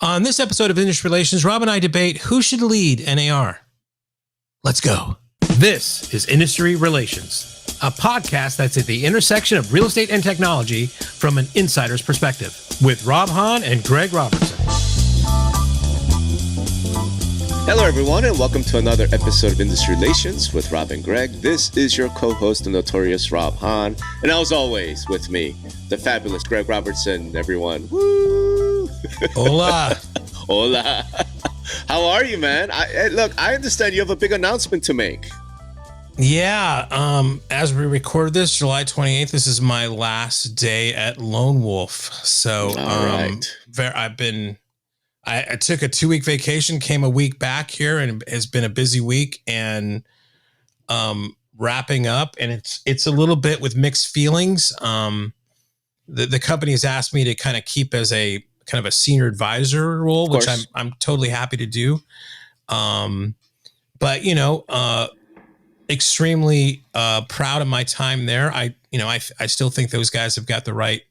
On this episode of Industry Relations, Rob and I debate who should lead NAR. Let's go. This is Industry Relations, a podcast that's at the intersection of real estate and technology from an insider's perspective, with Rob Hahn and Greg Robertson. Hello, everyone, and welcome to another episode of Industry Relations with Rob and Greg. This is your co-host, the notorious Rob Hahn, and as always, with me, the fabulous Greg Robertson, everyone. Woo! Hola. Hola. How are you, man? Look, I understand you have a big announcement to make. Yeah, as we record this, July 28th, this is my last day at Lone Wolf. So I took a 2-week vacation, came a week back here, and it's been a busy week and wrapping up. And it's a little bit with mixed feelings. The company has asked me to kind of keep as a kind of a senior advisor role, which I'm totally happy to do. But extremely proud of my time there. I still think those guys have got the right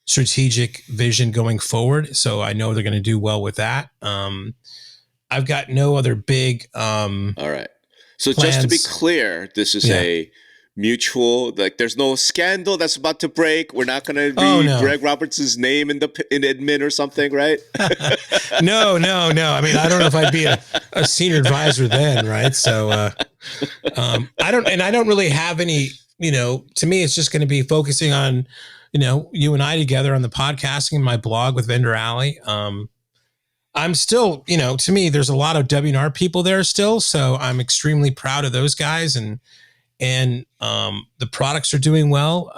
strategic vision going forward. So I know they're going to do well with that. I've got no other big, all right. So plans. Just to be clear, this is a mutual, like there's no scandal that's about to break. We're not going to read Greg Robertson's name in admin or something, right? No. I mean, I don't know if I'd be a senior advisor then. Right. So, I don't really have any, to me, it's just going to be focusing on, you and I together on the podcasting and my blog with Vendor Alley. I'm still, to me, there's a lot of W&R people there still. So I'm extremely proud of those guys and the products are doing well.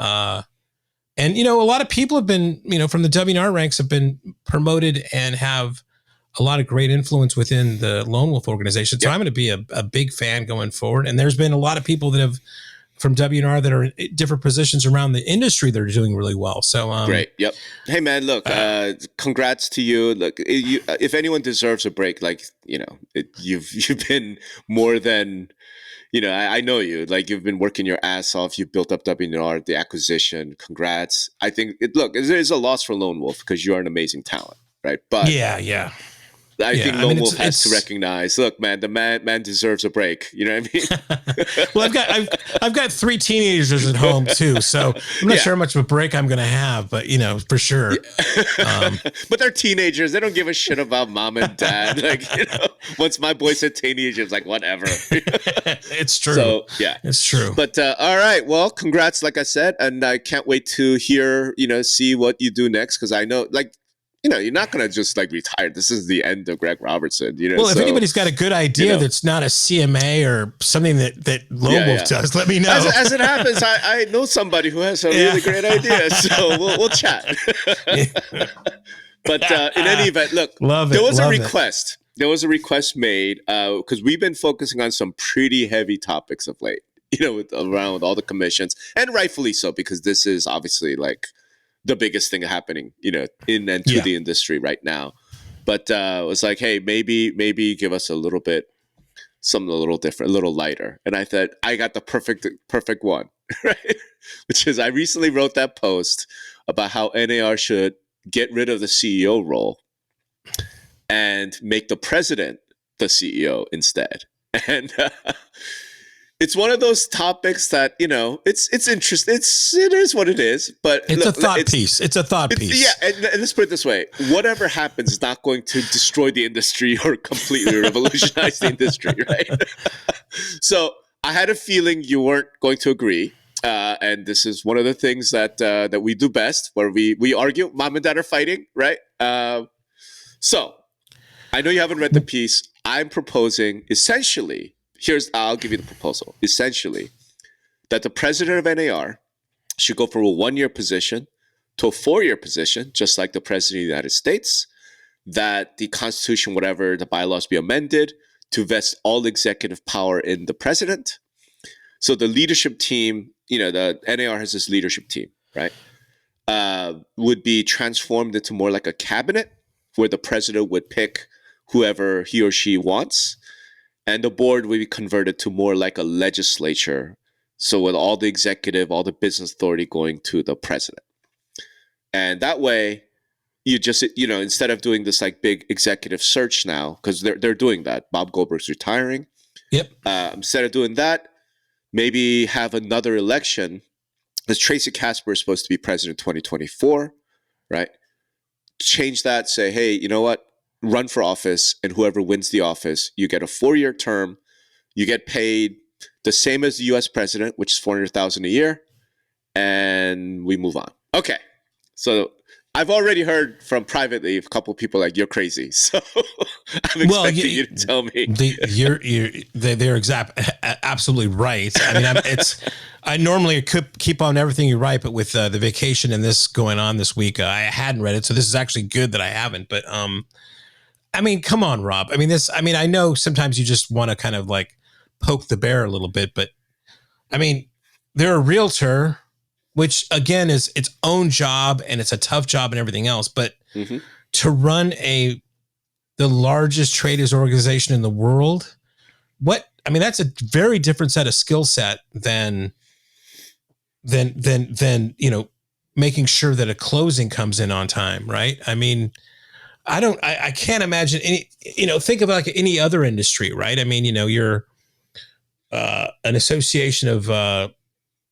And a lot of people have been, from the W&R ranks have been promoted and have a lot of great influence within the Lone Wolf organization. So I'm going to be a big fan going forward. And there's been a lot of people that have from W&R that are in different positions around the industry that are doing really well. So great. Yep. Hey man, look, congrats to you. Look, if anyone deserves a break, like, you've been more than, I know you, like you've been working your ass off. You've built up W&R, the acquisition. Congrats. I think it is a loss for Lone Wolf because you are an amazing talent, right? But yeah. I think Lone Wolf has to recognize, look, man, the man deserves a break. You know what I mean? Well, I've got 3 teenagers at home too, so I'm not sure how much of a break I'm going to have, but for sure. But they're teenagers; they don't give a shit about mom and dad. Like, once my boy said teenagers, like whatever. It's true. So yeah, it's true. But all right, well, congrats, like I said, and I can't wait to hear, see what you do next because I know, like. You're not going to just like retire. This is the end of Greg Robertson. Well, if anybody's got a good idea that's not a CMA or something that Lone Wolf does, let me know. As it happens, I know somebody who has a really great idea, so we'll chat. But in any event, look, there was a request. There was a request made because we've been focusing on some pretty heavy topics of late. Around all the commissions, and rightfully so because this is obviously like. The biggest thing happening, in and to the industry right now. But it was like, hey, maybe give us a little bit, something a little different, a little lighter. And I thought I got the perfect one, right? Which is I recently wrote that post about how NAR should get rid of the CEO role and make the president the CEO instead. And it's one of those topics that, it's interesting. It is what it is, but it's a thought piece. It's a thought piece. Yeah. And let's put it this way. Whatever happens is not going to destroy the industry or completely revolutionize the industry. Right. So I had a feeling you weren't going to agree. And this is one of the things that we do best where we argue, mom and dad are fighting. Right. So I know you haven't read the piece. I'm proposing essentially, I'll give you the proposal. Essentially, that the president of NAR should go from a 1-year position to a 4-year position, just like the president of the United States, that the Constitution, whatever, the bylaws be amended to vest all executive power in the president. So the leadership team, the NAR has this leadership team, right, would be transformed into more like a cabinet where the president would pick whoever he or she wants. And the board will be converted to more like a legislature. So with all the executive, all the business authority going to the president. And that way, you just, instead of doing this like big executive search now, because they're doing that. Bob Goldberg's retiring. Yep. Instead of doing that, maybe have another election, because Tracy Casper is supposed to be president in 2024, right? Change that, say, hey, you know what? Run for office, and whoever wins the office, you get a 4-year term. You get paid the same as the U.S. president, which is $400,000 a year, and we move on. Okay, so I've already heard from privately a couple of people like, you're crazy. So I'm expecting you to tell me. They're absolutely right. I mean, I normally could keep on everything you write, but with the vacation and this going on this week, I hadn't read it. So this is actually good that I haven't. But I mean, come on, Rob. I mean, I know sometimes you just want to kind of like poke the bear a little bit, but I mean, they're a realtor, which again is its own job, and it's a tough job and everything else. But to run the largest traders organization in the world, that's a very different set of skill set than making sure that a closing comes in on time, right? I mean, I can't imagine any, think of like any other industry, right? I mean, you're an association of,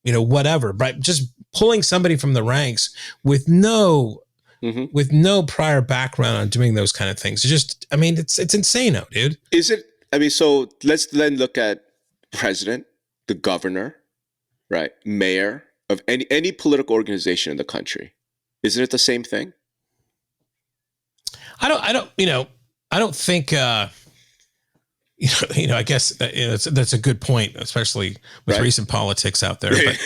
whatever, right? Just pulling somebody from the ranks with no prior background on doing those kind of things. It's insane, dude. Is it? I mean, so let's then look at president, the governor, right? Mayor of any political organization in the country. Isn't it the same thing? I don't think, I guess that's a good point, especially with recent politics out there. But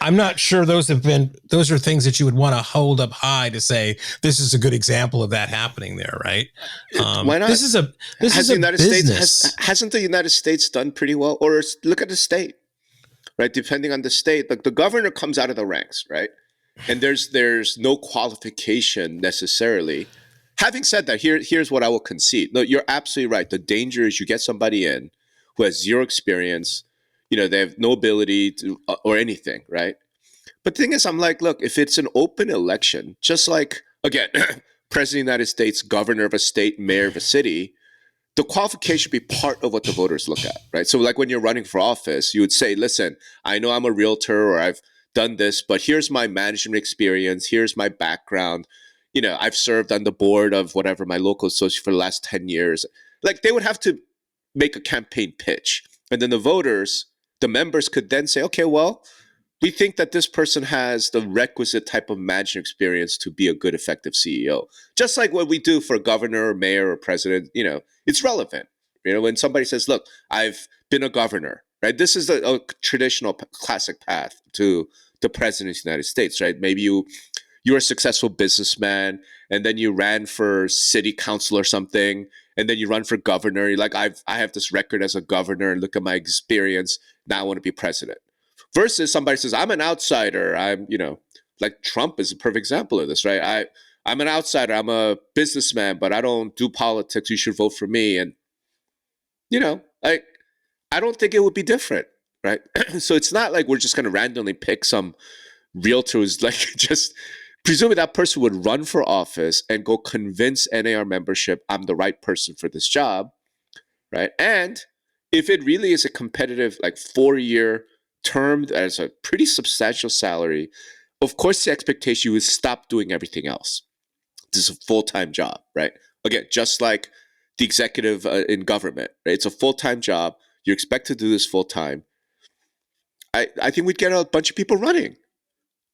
I'm not sure those are things that you would want to hold up high to say this is a good example of that happening there, right? Why not? Hasn't the United States done pretty well? Or look at the state, right? Depending on the state, like the governor comes out of the ranks, right? And there's no qualification necessarily. Having said that, here's what I will concede. No, you're absolutely right. The danger is you get somebody in who has zero experience, they have no ability to or anything, right? But the thing is, I'm like, look, if it's an open election, just like, again, president of the United States, governor of a state, mayor of a city, the qualification should be part of what the voters look at, right? So like when you're running for office, you would say, listen, I know I'm a realtor or I've done this, but here's my management experience. Here's my background. I've served on the board of whatever, my local association for the last 10 years. Like they would have to make a campaign pitch. And then the members could then say, okay, well, we think that this person has the requisite type of management experience to be a good, effective CEO. Just like what we do for governor or mayor or president, it's relevant. When somebody says, look, I've been a governor, right? This is a traditional classic path to the president of the United States, right? Maybe you're a successful businessman, and then you ran for city council or something, and then you run for governor. You're like, I have this record as a governor, and look at my experience. Now I want to be president. Versus somebody says, I'm an outsider. I'm, like Trump is a perfect example of this, right? I'm an outsider. I'm a businessman, but I don't do politics. You should vote for me. And, I don't think it would be different, right? So it's not like we're just going to randomly pick some realtor who's like just... Presumably that person would run for office and go convince NAR membership I'm the right person for this job, right? And if it really is a competitive, like 4-year term that is a pretty substantial salary, of course the expectation you would stop doing everything else. This is a full-time job, right? Again, just like the executive in government, right? It's a full-time job. You're expected to do this full-time. I think we'd get a bunch of people running.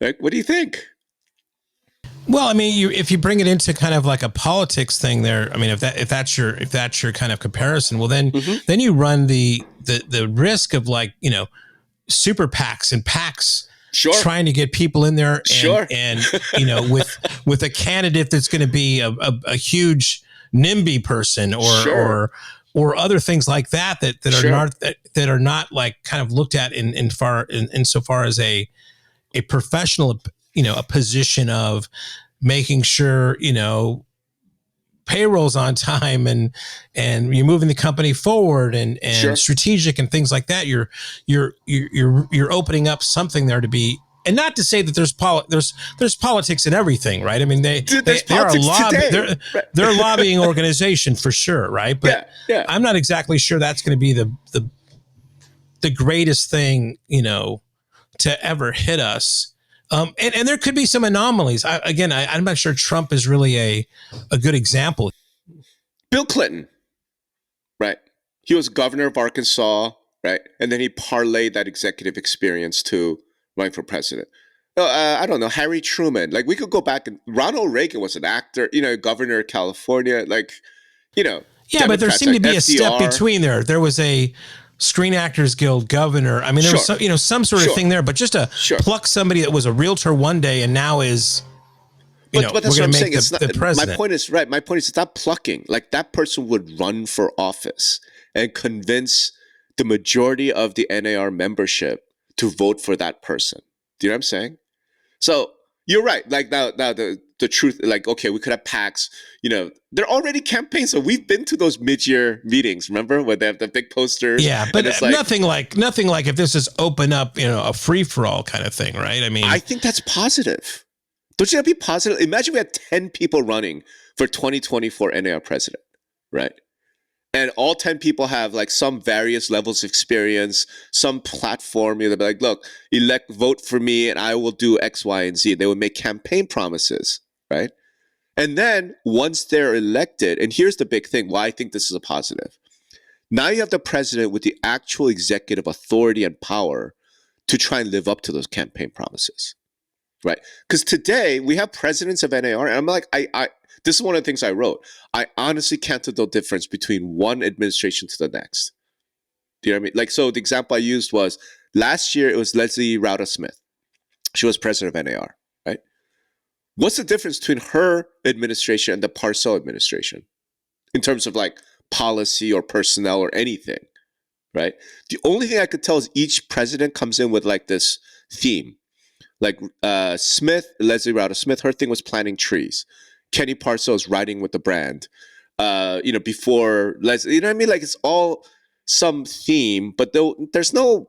Right? What do you think? Well, I mean, if you bring it into kind of like a politics thing there, I mean, if that's your kind of comparison, well, then you run the risk of like, super PACs and PACs trying to get people in there and with a candidate that's going to be a huge NIMBY person or other things like that are not like kind of looked at insofar as a professional, a position of making sure, payroll's on time and you're moving the company forward and strategic and things like that. You're opening up something there to be and not to say that there's politics in everything, right? I mean, they are today. They're a lobbying organization for sure, right? But I'm not exactly sure that's going to be the greatest thing, to ever hit us. And there could be some anomalies. I'm not sure Trump is really a good example. Bill Clinton, right? He was governor of Arkansas, right? And then he parlayed that executive experience to running for president. I don't know, Harry Truman. Like, we could go back, and Ronald Reagan was an actor, governor of California. Like, Yeah, Democrats, but there seemed to be FDR. a step between there. There was a Screen Actors Guild governor. I mean, there was some sort of thing there, but just to pluck somebody that was a realtor one day and now is, but that's what I'm saying. It's not, the president. My point is, it's not plucking. Like, that person would run for office and convince the majority of the NAR membership to vote for that person. Do you know what I'm saying? So you're right. Like, now the truth, like, okay, we could have PACs, they're already campaigns. So we've been to those mid-year meetings, remember, where they have the big posters. Yeah, but it's nothing like if this is open up, a free-for-all kind of thing, right? I mean, I think that's positive. Don't you have to be positive? Imagine we had 10 people running for 2024 NAR president, right? And all 10 people have like some various levels of experience, some platform. They'll be like, look, vote for me and I will do X, Y, and Z. They would make campaign promises, right? And then once they're elected, and here's the big thing, why I think this is a positive. Now you have the president with the actual executive authority and power to try and live up to those campaign promises, right? Because today we have presidents of NAR, and I'm like, this is one of the things I wrote. I honestly can't tell the difference between one administration to the next. Do you know what I mean? Like, so the example I used was last year, it was Leslie Rauda Smith. She was president of NAR, right? What's the difference between her administration and the Parcell administration in terms of like policy or personnel or anything, right? The only thing I could tell is each president comes in with like this theme. Like Leslie Rauda Smith, her thing was planting trees. Kenny Parcell is riding with the brand. Before Leslie, you know what I mean? Like, it's all some theme, but there's no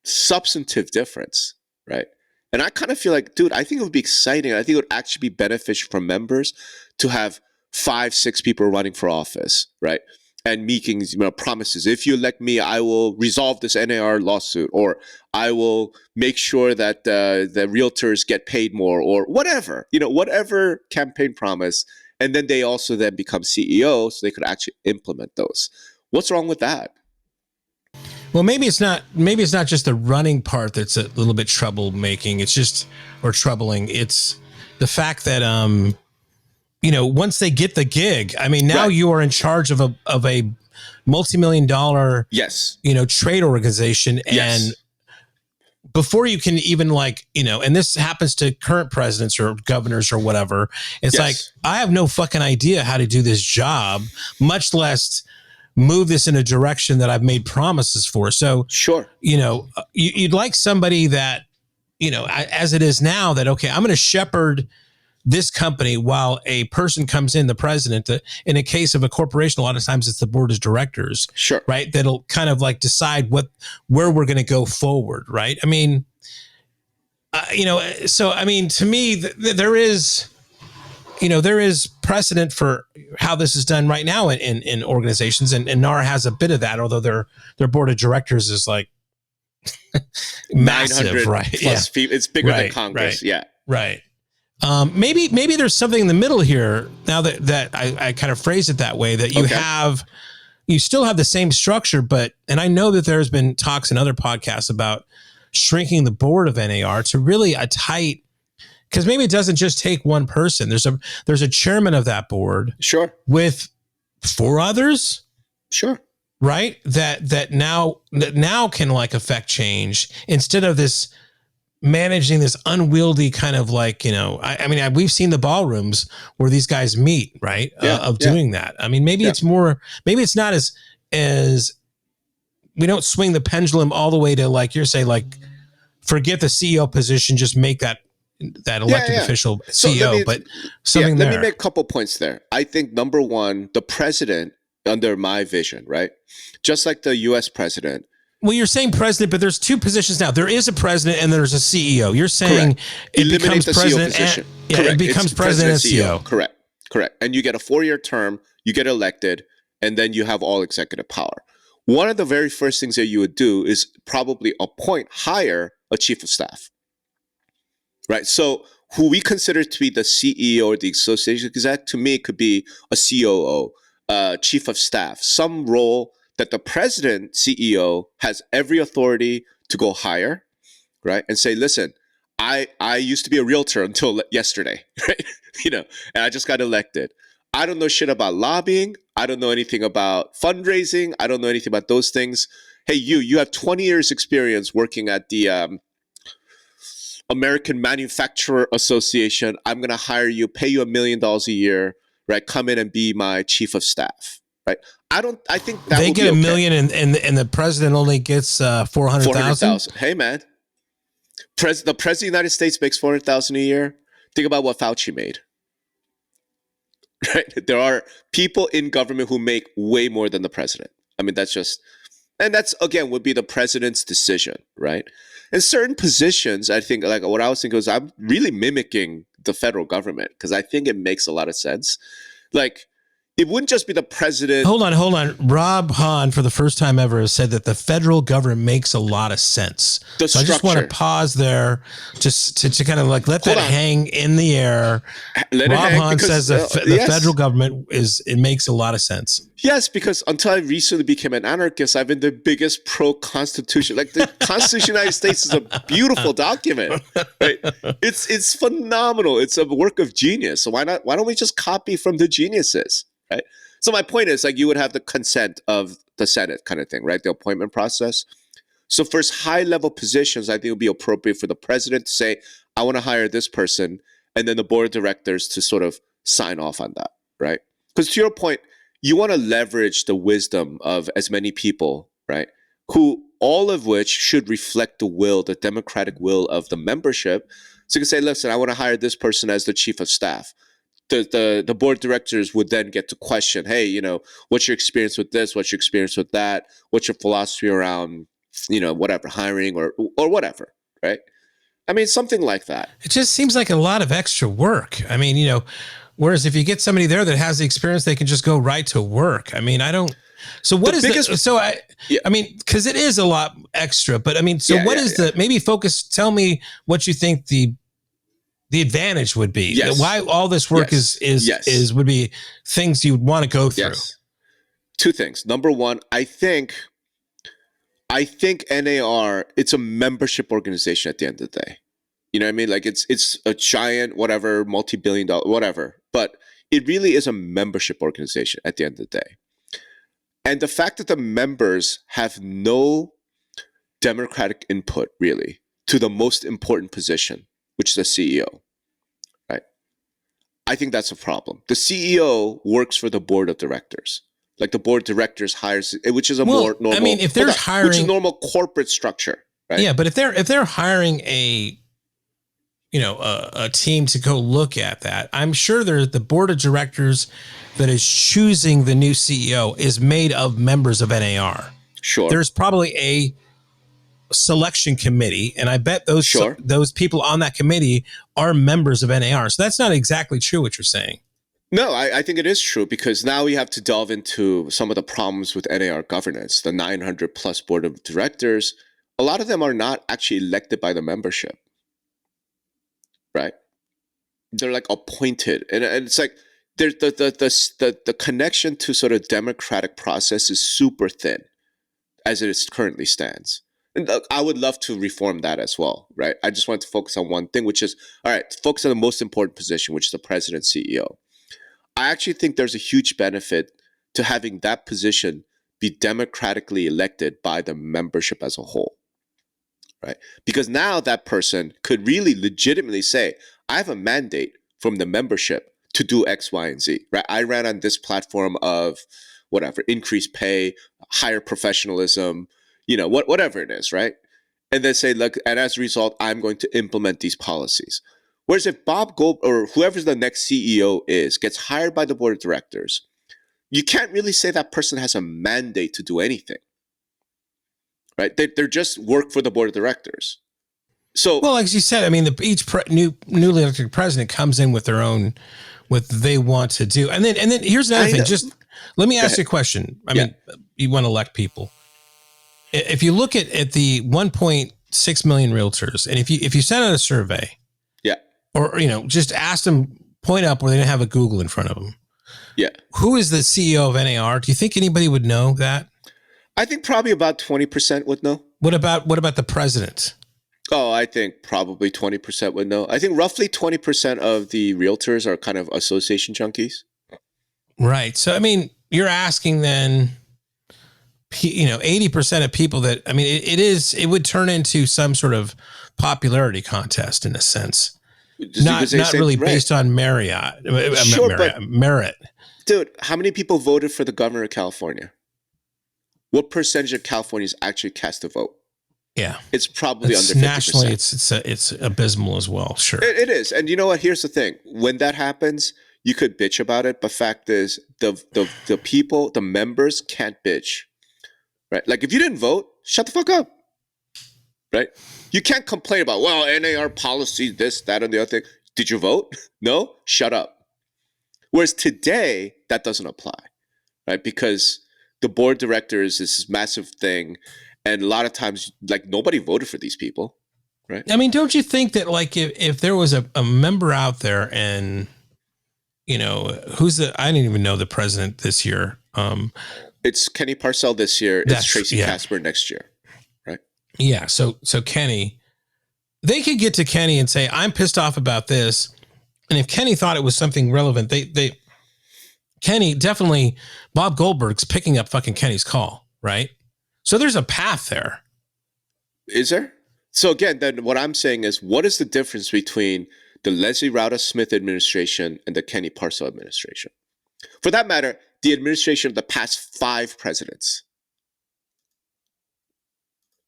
substantive difference, right? And I kind of feel like, dude, I think it would be exciting. I think it would actually be beneficial for members to have 5-6 people running for office, right? And making promises. If you elect me, I will resolve this NAR lawsuit, or I will make sure that the realtors get paid more, or whatever, whatever campaign promise. And then they also then become CEOs, so they could actually implement those. What's wrong with that? Well, maybe it's not just the running part that's a little bit troublemaking. It's just, or troubling. It's the fact that, once they get the gig, I mean, now you are in charge of a multi-million-dollar, trade organization. And before you can even and this happens to current presidents or governors or whatever, it's like, I have no fucking idea how to do this job, much less move this in a direction that I've made promises for. So you'd like somebody that, as it is now, that, okay, I'm going to shepherd this company while a person comes in, the president. In a case of a corporation, a lot of times it's the board of directors, right? That'll kind of like decide where we're going to go forward, right? I mean, so I mean, to me, there is precedent for how this is done right now in organizations, and NAR has a bit of that, although their board of directors is like massive, right? Plus people. It's bigger than Congress, right. Maybe there's something in the middle here. Now that I kind of phrase it that way, that you still have the same structure, and I know that there's been talks in other podcasts about shrinking the board of NAR to really a tight, because maybe it doesn't just take one person. There's a chairman of that board, with 4 others, right? That now can like affect change instead of this managing this unwieldy kind of like, I mean, we've seen the ballrooms where these guys meet, right? Doing that. I mean, maybe it's not as we don't swing the pendulum all the way to, like you're saying, like, forget the CEO position, just make that elected official CEO, but something there. Let me make a couple points there. I think number one, the president, under my vision, right? Just like the US president, Well, you're saying president, but there's two positions now. There is a president and there's a CEO. You're saying it Eliminate becomes the CEO president position. and Correct. it becomes It's president and CEO. Correct. And you get a 4-year term, you get elected, and then you have all executive power. One of the very first things that you would do is probably hire a chief of staff. Right. So who we consider to be the CEO or the association exec, to me, could be a COO, chief of staff, some role that the president, CEO, has every authority to go hire, right? And say, listen, I used to be a realtor until yesterday, right? And I just got elected. I don't know shit about lobbying. I don't know anything about fundraising. I don't know anything about those things. Hey, you have 20 years experience working at the American Manufacturer Association. I'm going to hire you, pay you $1 million a year, right? Come in and be my chief of staff, right? I think that they will get be $1 okay. million and the president only gets 400,000. Hey, man, the president of the United States makes 400,000 a year. Think about what Fauci made. Right? There are people in government who make way more than the president. I mean, that's again would be the president's decision, right? In certain positions, I think, like what I was thinking was, I'm really mimicking the federal government because I think it makes a lot of sense. Like, it wouldn't just be the president. Hold on. Rob Hahn, for the first time ever, has said that the federal government makes a lot of sense. So I just want to pause there just to kind of like let that hang in the air. Rob Hahn says the federal government it makes a lot of sense. Yes, because until I recently became an anarchist, I've been the biggest pro-Constitution. Like, the Constitution of the United States is a beautiful document. Right? It's phenomenal. It's a work of genius. So why don't we just copy from the geniuses? Right. So my point is, like, you would have the consent of the Senate kind of thing, right? The appointment process. So for high-level positions, I think it would be appropriate for the president to say, I want to hire this person, and then the board of directors to sort of sign off on that, right? Because to your point, you want to leverage the wisdom of as many people, right? Who all of which should reflect the democratic will of the membership. So you can say, listen, I want to hire this person as the chief of staff. The board of directors would then get to question, hey, what's your experience with this? What's your experience with that? What's your philosophy around, whatever, hiring or whatever, right? I mean, something like that. It just seems like a lot of extra work. I mean, whereas if you get somebody there that has the experience, they can just go right to work. I mean, I don't. So what is I mean, because it is a lot extra, but I mean, so what is maybe tell me what you think the advantage would be. Yes. Why all this work would be things you'd want to go through. Yes. Two things. Number one, I think NAR, it's a membership organization at the end of the day. You know what I mean? Like, it's a giant, whatever, multi-billion-dollar, whatever. But it really is a membership organization at the end of the day. And the fact that the members have no democratic input, really, to the most important position, which is the CEO, right? I think that's a problem. The CEO works for the board of directors. Like, the board of directors hires, which is more normal. I mean, if they're hiring, which is normal corporate structure, right? Yeah, but if they're hiring a team to go look at that, I'm sure the board of directors that is choosing the new CEO is made of members of NAR. Sure. There's probably a selection committee, and I bet those people on that committee are members of NAR. So that's not exactly true what you're saying. No, I think it is true, because now we have to delve into some of the problems with NAR governance. The 900 plus board of directors, a lot of them are not actually elected by the membership, right? They're like appointed, and it's like there's the connection to sort of democratic process is super thin as it is currently stands. And I would love to reform that as well, right? I just want to focus on one thing, which is, all right, focus on the most important position, which is the president, CEO. I actually think there's a huge benefit to having that position be democratically elected by the membership as a whole, right? Because now that person could really legitimately say, I have a mandate from the membership to do X, Y, and Z, right? I ran on this platform of whatever, increased pay, higher professionalism, whatever it is, right? And then say, look, and as a result, I'm going to implement these policies. Whereas if Bob Gold or whoever the next CEO gets hired by the board of directors, you can't really say that person has a mandate to do anything, right? They're just work for the board of directors. So, well, like you said, I mean, each newly elected president comes in with their own what they want to do, and then here's another thing. Just let me ask you a question. I mean, you want to elect people. If you look at the 1.6 million realtors, and if you send out a survey, or just ask them, point up where they don't have a Google in front of them. Yeah. Who is the CEO of NAR? Do you think anybody would know that? I think probably about 20% would know. What about the president? Oh, I think probably 20% would know. I think roughly 20% of the realtors are kind of association junkies. Right. So, I mean, you're asking then, 80% of people that, I mean, it would turn into some sort of popularity contest in a sense. Not really based on merit. Dude, how many people voted for the governor of California? What percentage of Californians actually cast a vote? Yeah, it's probably under 50%. Nationally, it's abysmal as well. Sure, it is. And you know what? Here's the thing: when that happens, you could bitch about it, but fact is, the people, the members, can't bitch, right? Like if you didn't vote, shut the fuck up, right? You can't complain about, well, NAR policy, this, that, and the other thing. Did you vote? No? Shut up. Whereas today, that doesn't apply, right? Because the board of directors is this massive thing, and a lot of times, like, nobody voted for these people, right? I mean, don't you think that, like, if there was a member out there and, I didn't even know the president this year. It's Kenny Parcell this year. It's Tracy Casper next year. Yeah, so Kenny, they could get to Kenny and say, I'm pissed off about this. And if Kenny thought it was something relevant, Kenny, definitely, Bob Goldberg's picking up fucking Kenny's call, right? So there's a path there. Is there? So again, then what I'm saying is, what is the difference between the Leslie Rauda Smith administration and the Kenny Parcell administration? For that matter, the administration of the past 5 presidents.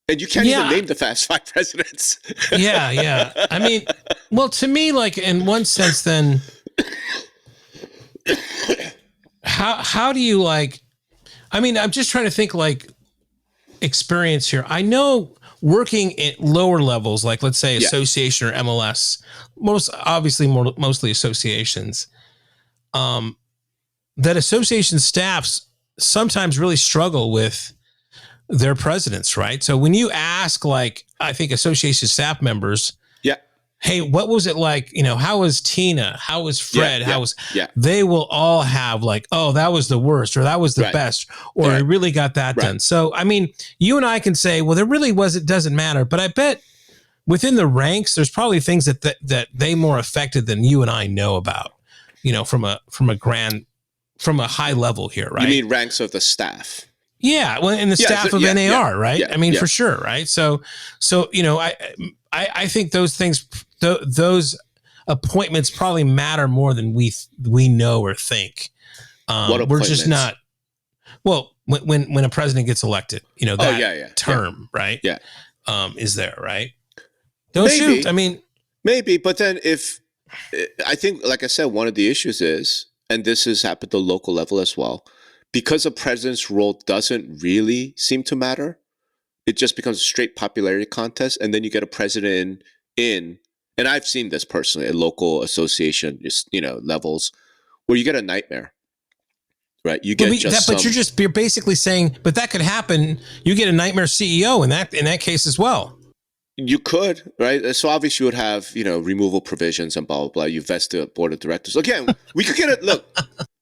And you can't even name the past 5 presidents. Yeah. I mean, well, to me, like, in one sense, then, how do you, like, I mean, I'm just trying to think, like, experience here. I know working at lower levels, like, let's say association or MLS, mostly associations, that association staffs sometimes really struggle with their presidents, right? So when you ask, like, I think association staff members, hey, what was it like? How was Tina? How was Fred? They will all have, like, oh, that was the worst, or that was the best, or I really got that done. So, I mean, you and I can say, well, there really it doesn't matter. But I bet within the ranks, there's probably things that they more affected than you and I know about, from a high level here, right? You mean ranks of the staff? Yeah, well, in the staff of NAR, right? I mean, for sure, right? So, I think those things, those appointments probably matter more than we know or think. We're just not. Well, when a president gets elected, term, right? Yeah, is there, right? Don't shoot. I mean, maybe, but then I think, like I said, one of the issues is, and this has happened at the local level as well, because a president's role doesn't really seem to matter, it just becomes a straight popularity contest. And then you get a president in, and I've seen this personally at local association, levels, where you get a nightmare, right? You get but you're basically saying, but that could happen. You get a nightmare CEO in that case as well. You could, right? So obviously you would have, removal provisions and blah, blah, blah. You vest the board of directors. Again, we could get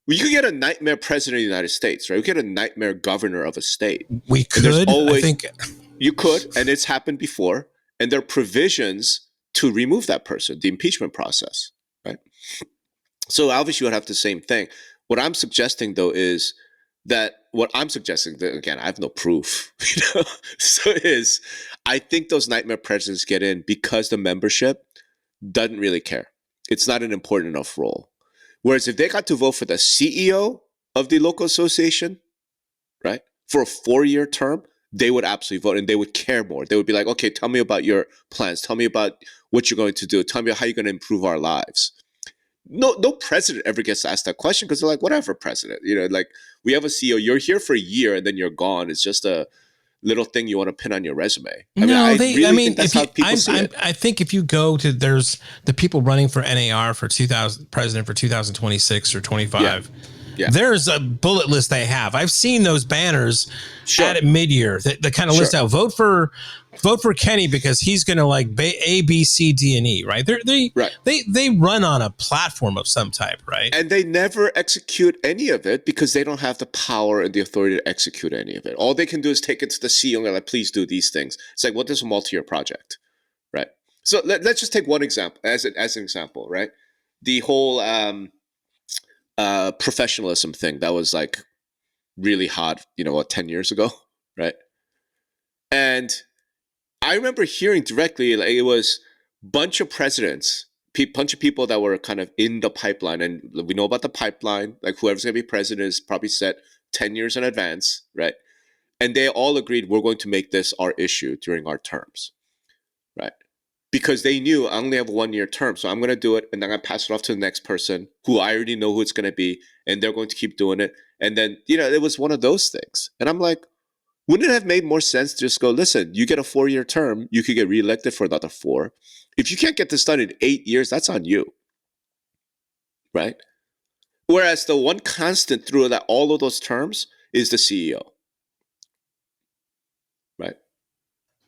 you could get a nightmare president of the United States, right? We could get a nightmare governor of a state. We could. I think you could, and it's happened before. And there are provisions to remove that person, the impeachment process, right? So obviously you would have the same thing. What I'm suggesting, though, is that again, I have no proof, I think those nightmare presidents get in because the membership doesn't really care. It's not an important enough role. Whereas if they got to vote for the CEO of the local association, right, for a 4-year term, they would absolutely vote, and they would care more. They would be like, okay, tell me about your plans. Tell me about what you're going to do. Tell me how you're going to improve our lives. No president ever gets asked that question because they're like, whatever, president. Like, we have a CEO. You're here for a year and then you're gone. It's just little thing you want to pin on your resume. I think that's how people see it. I think if you go to, there's the people running for NAR for president for 2026 or 25. Yeah. There's a bullet list they have. I've seen those banners at mid-year that kind of list out, vote for Kenny because he's going to like A, B, C, D, and E, right? They run on a platform of some type, right? And they never execute any of it because they don't have the power and the authority to execute any of it. All they can do is take it to the CEO and they're like, please do these things. It's like, what is a multi-year project, right? So let's just take one example as an example, right? The whole professionalism thing that was like really hot, 10 years ago, right? And I remember hearing directly, like, it was a bunch of presidents, bunch of people that were kind of in the pipeline, and we know about the pipeline, like whoever's going to be president is probably set 10 years in advance, right? And they all agreed we're going to make this our issue during our terms, right? Because they knew I only have a 1-year term, so I'm going to do it, and then I pass it off to the next person who I already know who it's going to be, and they're going to keep doing it. And then, it was one of those things. And I'm like, wouldn't it have made more sense to just go, listen, you get a 4-year term, you could get reelected for another 4. If you can't get this done in 8 years, that's on you, right? Whereas the one constant through that all of those terms is the CEO, right?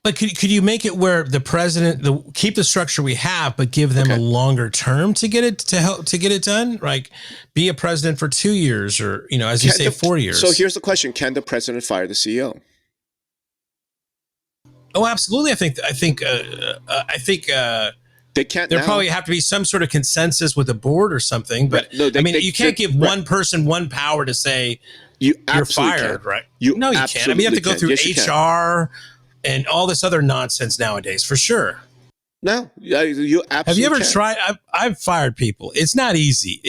But could you make it where the president keep the structure we have, but give them a longer term to get it done? Like be a president for 2 years, or as you say, 4 years. So here's the question: can the president fire the CEO? Oh, absolutely. I think they can't. There probably have to be some sort of consensus with the board or something. But you can't give one person one power to say you're fired, right? You can't. You have to go through HR. And all this other nonsense nowadays, for sure. No, you absolutely have you ever tried? I've fired people. It's not easy.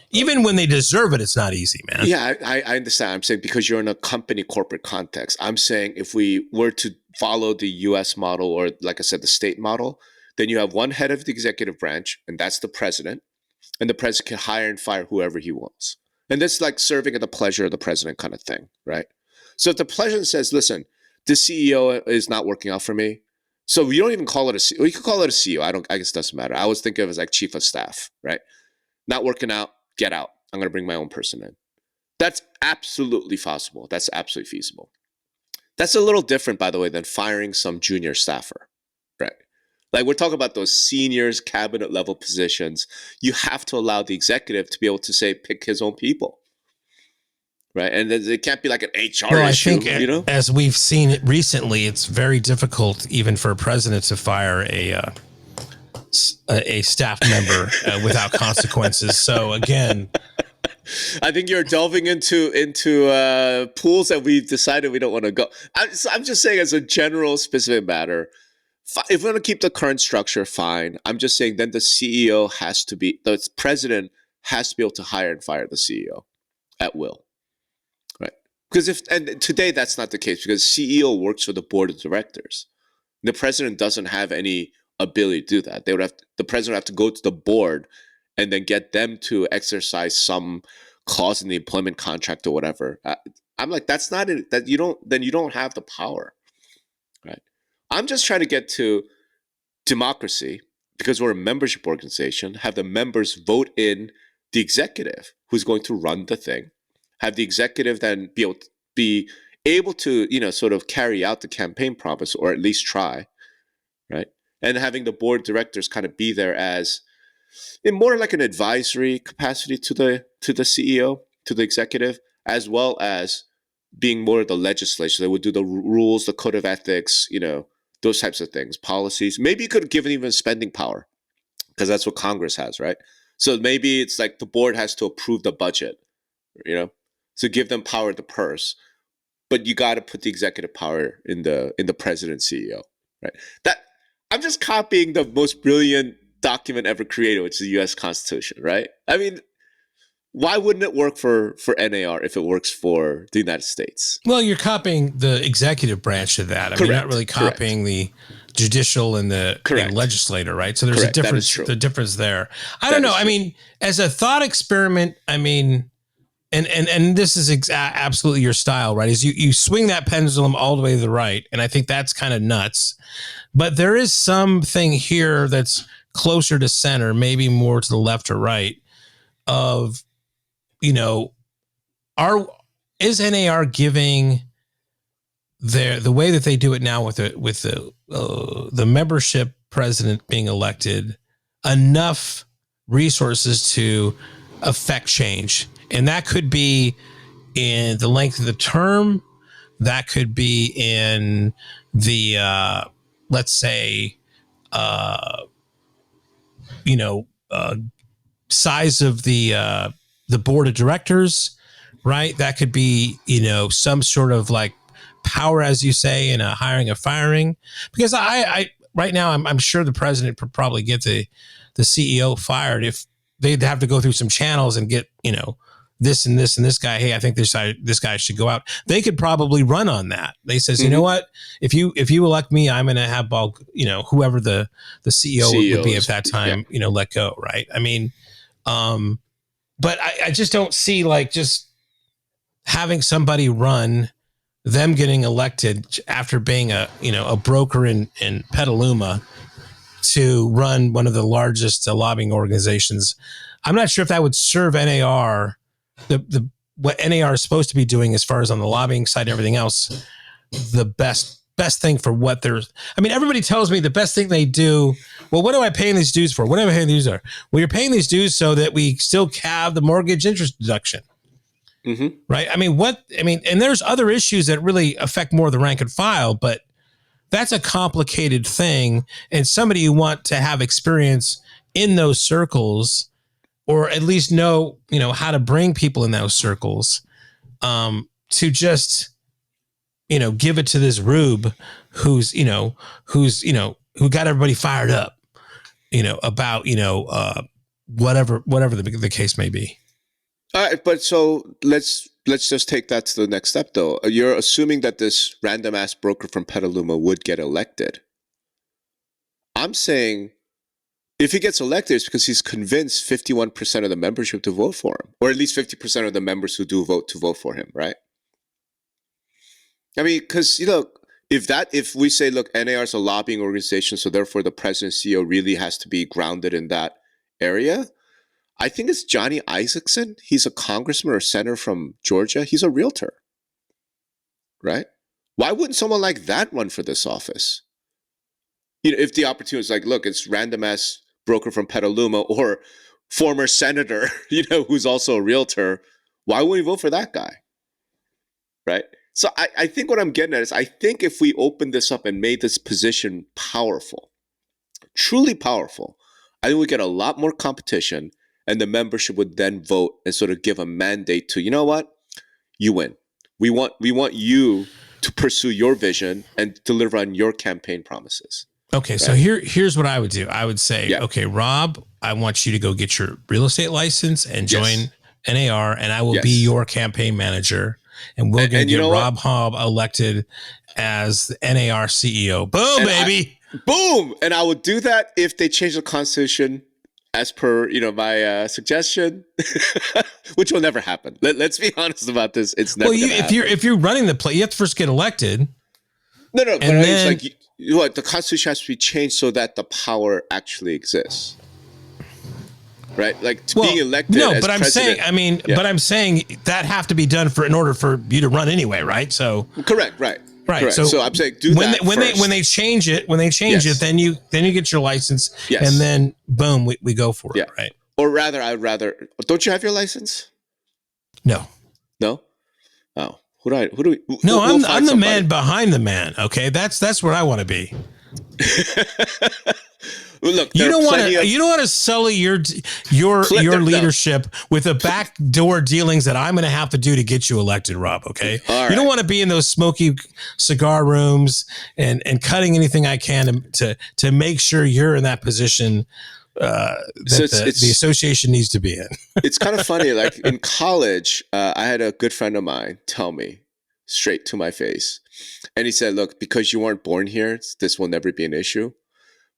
Even when they deserve it, it's not easy, man. Yeah, I understand. I'm saying because you're in a company corporate context. I'm saying if we were to follow the U.S. model, or like I said, the state model, then you have one head of the executive branch, and that's the president. And the president can hire and fire whoever he wants. And that's like serving at the pleasure of the president kind of thing, right? So if the president says, listen, the CEO is not working out for me. So you don't even call it a CEO. You could call it a CEO. I guess it doesn't matter. I always think of it as like chief of staff, right? Not working out, get out. I'm going to bring my own person in. That's absolutely possible. That's absolutely feasible. That's a little different, by the way, than firing some junior staffer, right? Like we're talking about those seniors, cabinet level positions. You have to allow the executive to be able to say, pick his own people. Right. And it can't be like an HR issue, I think as we've seen it recently, it's very difficult even for a president to fire a staff member without consequences. So again, I think you're delving into pools that we've decided we don't want to go. I'm just saying as a general specific matter, if we're going to keep the current structure, fine. I'm just saying then the president has to be able to hire and fire the CEO at will. Because today that's not the case, because CEO works for the board of directors. The president doesn't have any ability to do that. The president would have to go to the board and then get them to exercise some clause in the employment contract or whatever. I'm like, that's not it. That you don't have the power, right? I'm just trying to get to democracy because we're a membership organization. Have the members vote in the executive who's going to run the thing. Have the executive then be able to, sort of carry out the campaign promise, or at least try, right? And having the board of directors kind of be there as in more like an advisory capacity to the CEO, to the executive, as well as being more of the legislature. They would do the rules, the code of ethics, those types of things, policies. Maybe you could have given even spending power, because that's what Congress has, right? So maybe it's like the board has to approve the budget, So give them power to purse, but you got to put the executive power in the president CEO, right? That I'm just copying the most brilliant document ever created, which is the U.S. Constitution, right? I mean, why wouldn't it work for NAR if it works for the United States? Well, you're copying the executive branch of that. I mean, you're not really copying the judicial and the legislator, right? So there's a difference. The difference there. I don't know. I mean, as a thought experiment, I mean, and this is absolutely your style, right? Is you swing that pendulum all the way to the right, and I think that's kind of nuts. But there is something here that's closer to center, maybe more to the left or right of, you know, is NAR giving the way that they do it now with the membership president being elected enough resources to affect change? And that could be in the length of the term. That could be in the, let's say, you know, size of the board of directors, right? That could be, you know, some sort of like power, as you say, in a hiring or firing. Because I right now, I'm sure the president could probably get the CEO fired if they'd have to go through some channels and get, you know, this and this and this guy. Hey, I think this guy should go out. They could probably run on that. They says, you know what? If you elect me, I'm going to have whoever the CEO would be at that time, you know, let go. Right. I mean, but I just don't see like just having somebody run, them getting elected after being a broker in Petaluma to run one of the largest lobbying organizations. I'm not sure if that would serve NAR, what NAR is supposed to be doing as far as on the lobbying side and everything else, the best thing for what they're. I mean, everybody tells me the best thing they do. Well, what am I paying these dues for? What am I paying these are? Well, you're paying these dues so that we still have the mortgage interest deduction. Mm-hmm. Right. I mean, and there's other issues that really affect more the rank and file, but that's a complicated thing. And somebody you want to have experience in those circles, or at least know, you know, how to bring people in those circles, to just, you know, give it to this rube who got everybody fired up, you know, about, you know, whatever the case may be. All right, but so let's just take that to the next step, though. You're assuming that this random ass broker from Petaluma would get elected. I'm saying if he gets elected, it's because he's convinced 51% of the membership to vote for him, or at least 50% of the members who do vote to vote for him, right? I mean, because, you know, if we say, look, NAR is a lobbying organization, so therefore the president CEO really has to be grounded in that area. I think it's Johnny Isaacson. He's a congressman or senator from Georgia. He's a realtor, right? Why wouldn't someone like that run for this office? You know, if the opportunity is like, look, it's random ass broker from Petaluma or former senator, you know, who's also a realtor, why would we vote for that guy? Right? So I think what I'm getting at is I think if we opened this up and made this position powerful, truly powerful, I think we get a lot more competition, and the membership would then vote and sort of give a mandate to, you know what, you win. We want you to pursue your vision and deliver on your campaign promises. Okay, right? So here's what I would do. I would say, okay, Rob, I want you to go get your real estate license and join NAR, and I will be your campaign manager, and we're going to get Rob Hobb elected as the NAR CEO. Boom, baby. Boom. And I would do that if they change the Constitution as per, you know, my suggestion, which will never happen. Let's be honest about this. It's never going to happen. If you're running the play, you have to first get elected. No, but then, it's like, the Constitution has to be changed so that the power actually exists. Right? Like being elected as president. But I'm saying that have to be done in order for you to run anyway, right? So correct, right. Right. Correct. So I'm saying when they change it, then you get your license, and then boom, we go for it, right? Or rather, don't you have your license? No. Oh, who do we? No, I'm the man behind the man. Okay, that's where I want to be. Well, look, you don't want to sully your leadership with the backdoor dealings that I'm going to have to do to get you elected, Rob. Okay, you don't want to be in those smoky cigar rooms and cutting anything I can to make sure you're in that position that the association needs to be in. It's kind of funny. Like in college, I had a good friend of mine tell me straight to my face, and he said, "Look, because you weren't born here, this will never be an issue.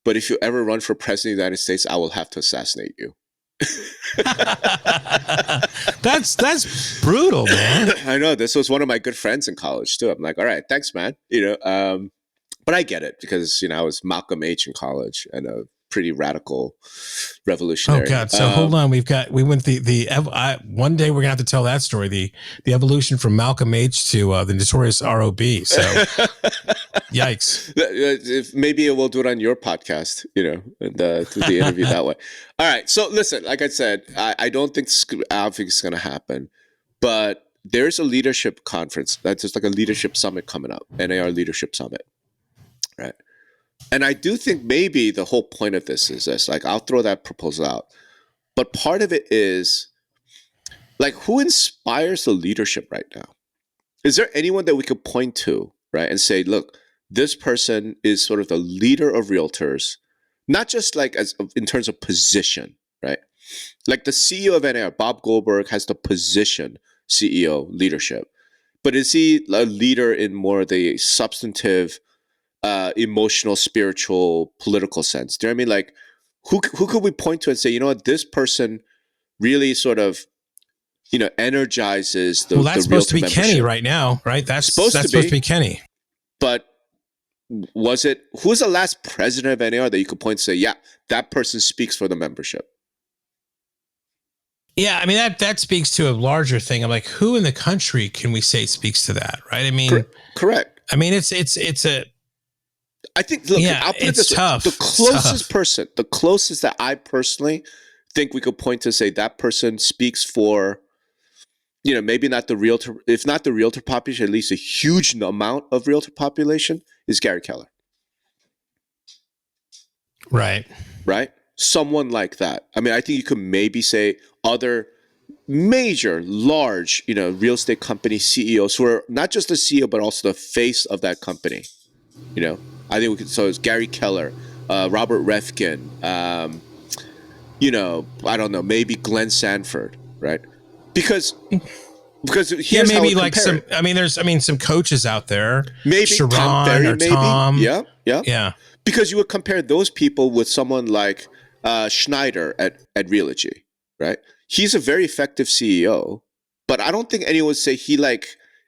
But if you ever run for president of the United States, I will have to assassinate you." That's brutal, man. I know, this was one of my good friends in college too. I'm like, all right, thanks, man. But I get it because I was Malcolm H in college and a pretty radical Oh revolutionary. God! So hold on, we went one day we're gonna have to tell that story, the evolution from Malcolm H to the notorious ROB. So yikes! Maybe we'll do it on your podcast, and do the interview that way. All right. So listen, like I said, I don't think it's going to happen, but there's a leadership conference. That's just like a leadership summit coming up, NAR Leadership Summit, right? And I do think maybe the whole point of this is this. Like, I'll throw that proposal out, but part of it is like, who inspires the leadership right now? Is there anyone that we could point to, right, and say, look, this person is sort of the leader of realtors, not just like as in terms of position, right? Like the CEO of NAR, Bob Goldberg, has the position CEO leadership, but is he a leader in more the substantive, emotional, spiritual, political sense? Do you know what I mean? Like, who could we point to and say, you know what, this person really sort of energizes the Well, that's supposed to realtor be membership. Kenny right now, right? That's supposed to be Kenny. But who's the last president of NAR that you could point to say, yeah, that person speaks for the membership? Yeah, I mean that speaks to a larger thing. I'm like, who in the country can we say speaks to that, right? I mean, correct. I mean, it's a. I think. Look, yeah, I'll put it's it this tough. way: the closest that I personally think we could point to say that person speaks for, maybe not the realtor, if not the realtor population, at least a huge amount of realtor population, is Gary Keller. Right. Right. Someone like that. I mean, I think you could maybe say other major, large, real estate company CEOs who are not just the CEO, but also the face of that company. I think we could. So it's Gary Keller, Robert Refkin, I don't know, maybe Glenn Sanford, right? Because here's maybe how like some. I mean, some coaches out there, maybe Sharon Tom Ferry, or maybe. Tom. Yeah. Because you would compare those people with someone like Schneider at Realogy, right? He's a very effective CEO, but I don't think anyone would say he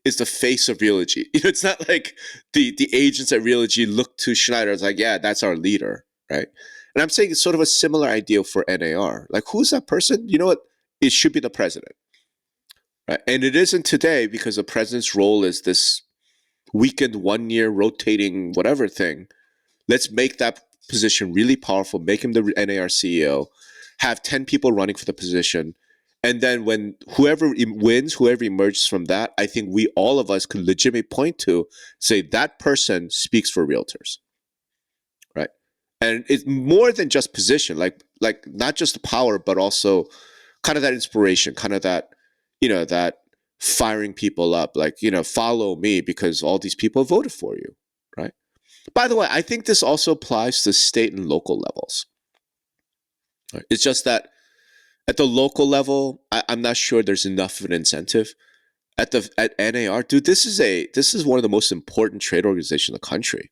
is the face of Realogy. It's not like the agents at Realogy look to Schneider as like, yeah, that's our leader, right? And I'm saying it's sort of a similar idea for NAR. Like, who's that person? You know what? It should be the president, right? And it isn't today because the president's role is this weekend, 1 year rotating whatever thing. Let's make that position really powerful, make him the NAR CEO, have 10 people running for the position. And then when whoever wins, whoever emerges from that, I think all of us could legitimately point to, say that person speaks for realtors, right? And it's more than just position, like not just the power, but also kind of that inspiration, kind of that, that firing people up, like, follow me because all these people voted for you, right? By the way, I think this also applies to state and local levels. It's just that at the local level, I'm not sure there's enough of an incentive. At NAR, dude, this is one of the most important trade organizations in the country,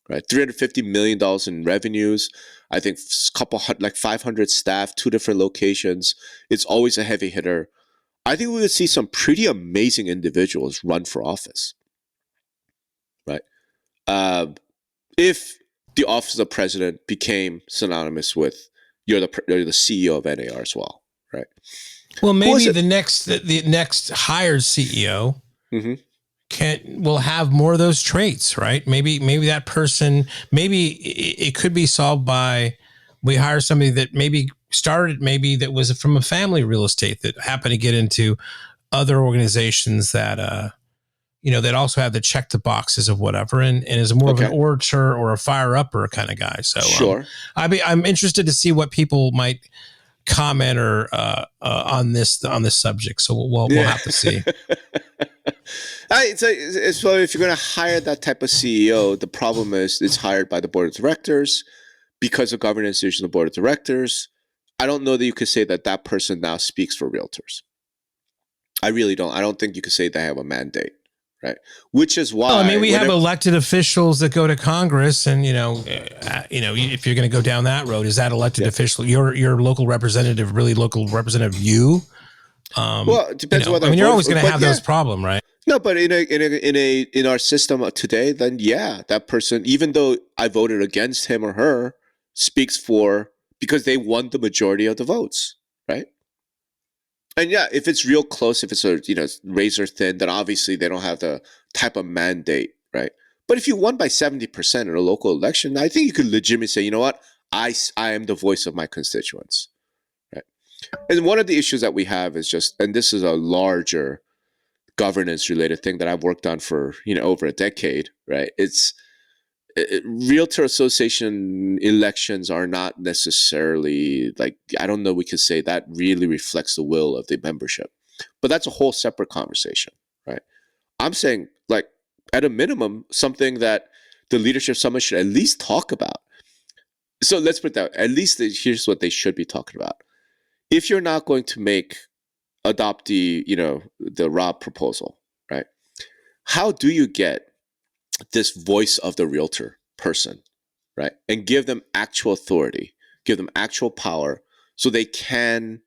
right? $350 million in revenues. I think like 500 staff, 2 different locations. It's always a heavy hitter. I think we would see some pretty amazing individuals run for office, right? If the office of president became synonymous with you're the CEO of NAR as well, right? Well, maybe the next hired CEO will have more of those traits, right? Maybe that person, maybe it could be solved by we hire somebody that maybe that was from a family real estate that happened to get into other organizations that that also have the check the boxes of whatever, and is more of an orator or a fire upper kind of guy. So sure, I'm interested to see what people might comment or on this subject. So we'll have to see. So if you're going to hire that type of CEO, the problem is it's hired by the board of directors because of governance issues of the board of directors. I don't know that you could say that person now speaks for realtors. I really don't. I don't think you could say they have a mandate, right? Which is why. Well, I mean, we have elected officials that go to Congress, and if you're going to go down that road, is that elected official your local representative really local representative you? Well, it depends whether. I mean, you're always going to have those problems, right? No, but in our system today, then that person, even though I voted against him or her, speaks for because they won the majority of the votes, right? And if it's real close, if it's a razor thin, then obviously they don't have the type of mandate, right? But if you won by 70% in a local election, I think you could legitimately say, you know what, I am the voice of my constituents, right? And one of the issues that we have is and this is a larger governance related thing that I've worked on for over a decade, right? Realtor association elections are not necessarily I don't know, we could say that really reflects the will of the membership, but that's a whole separate conversation, right? I'm saying at a minimum, something that the leadership summit should at least talk about. So let's put that, at least here's what they should be talking about. If you're not going to adopt the Rob proposal, right? How do you get this voice of the realtor person, right? And give them actual authority, give them actual power so they can,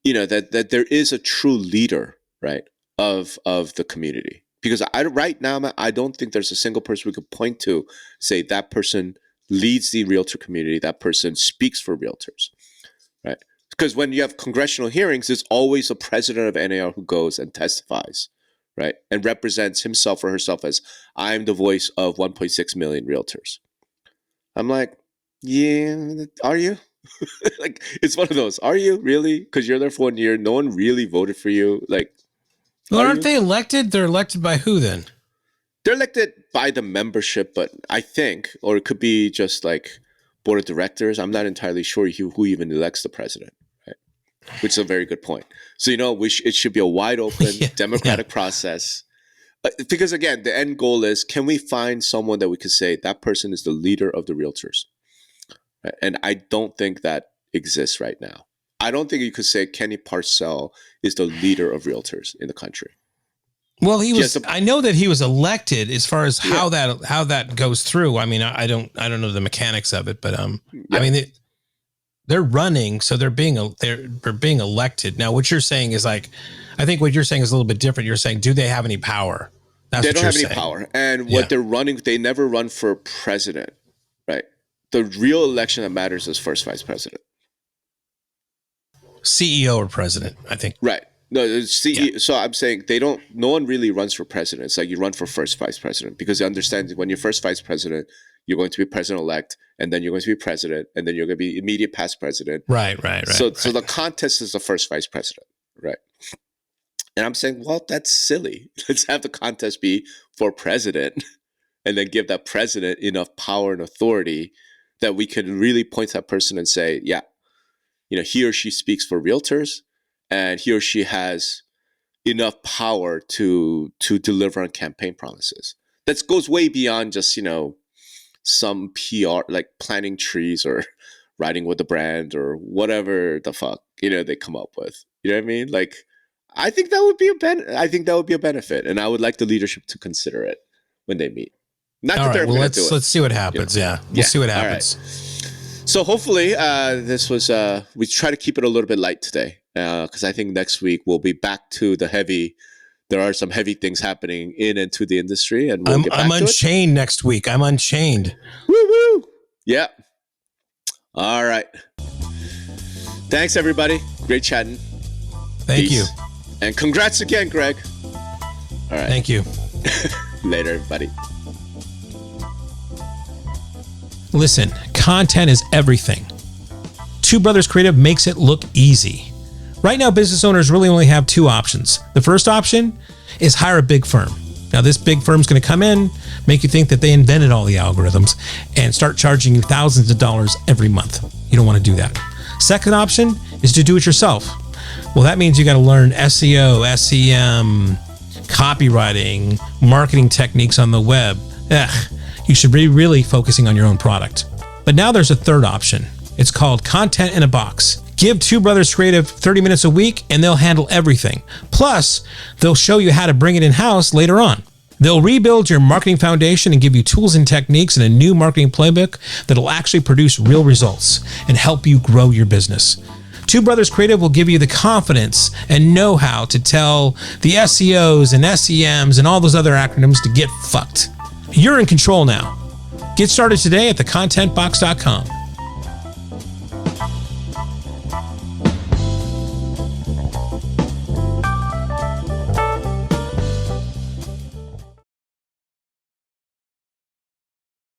that there is a true leader, right, of the community. Because right now, I don't think there's a single person we could point to, say that person leads the realtor community, that person speaks for realtors, right? Because when you have congressional hearings, there's always a president of NAR who goes and testifies, right? And represents himself or herself as, I'm the voice of 1.6 million realtors. I'm like, yeah, are you? It's one of those, are you really? Because you're there for 1 year. No one really voted for you. Well, aren't they elected? They're elected by who then? They're elected by the membership, but I think, or it could be just board of directors. I'm not entirely sure who even elects the president, right? Which is a very good point. So, it should be a wide open democratic process. Because again, the end goal is, can we find someone that we could say that person is the leader of the realtors? Right? And I don't think that exists right now. I don't think you could say Kenny Parcell is the leader of realtors in the country. Well, I know that he was elected. As far as how that goes through, I mean, I don't know the mechanics of it, but I mean, they're running, so they're being elected. Now, what you're saying is I think what you're saying is a little bit different. You're saying, do they have any power? They don't have any power, and what they're running, they never run for president, right? The real election that matters is first vice president, CEO or president, I think. Right. No, CEO. Yeah. So I'm saying no one really runs for president. It's you run for first vice president, because you understand when you're first vice president, you're going to be president-elect, and then you're going to be president, and then you're going to be immediate past president. Right. So the contest is the first vice president, right? And I'm saying, well, that's silly. Let's have the contest be for president, and then give that president enough power and authority that we can really point to that person and say, he or she speaks for realtors, and he or she has enough power to deliver on campaign promises. That goes way beyond just, some PR, like planting trees or riding with the brand or whatever the fuck, they come up with. You know what I mean? I think that would be a benefit, and I would like the leadership to consider it when they meet. Not that they're going to do it. Let's see what happens. Yeah, we'll see what happens. All right. So hopefully, this was we try to keep it a little bit light today, because I think next week we'll be back to the heavy. There are some heavy things happening in and to the industry, and we'll get back I'm to unchained next week. I'm unchained. Woo! Yeah. All right. Thanks, everybody. Great chatting. Thank you. And congrats again, Greg. All right. Thank you. Later, everybody. Listen, content is everything. Two Brothers Creative makes it look easy. Right now, business owners really only have two options. The first option is hire a big firm. Now, this big firm's going to come in, make you think that they invented all the algorithms, and start charging you thousands of dollars every month. You don't want to do that. Second option is to do it yourself. Well, that means you got to learn SEO, SEM, copywriting, marketing techniques on the web. You should be really focusing on your own product. But now there's a third option. It's called Content in a Box. Give Two Brothers Creative 30 minutes a week and they'll handle everything. Plus, they'll show you how to bring it in-house later on. They'll rebuild your marketing foundation and give you tools and techniques and a new marketing playbook that'll actually produce real results and help you grow your business. Two Brothers Creative will give you the confidence and know-how to tell the SEOs and SEMs and all those other acronyms to get fucked. You're in control now. Get started today at thecontentbox.com.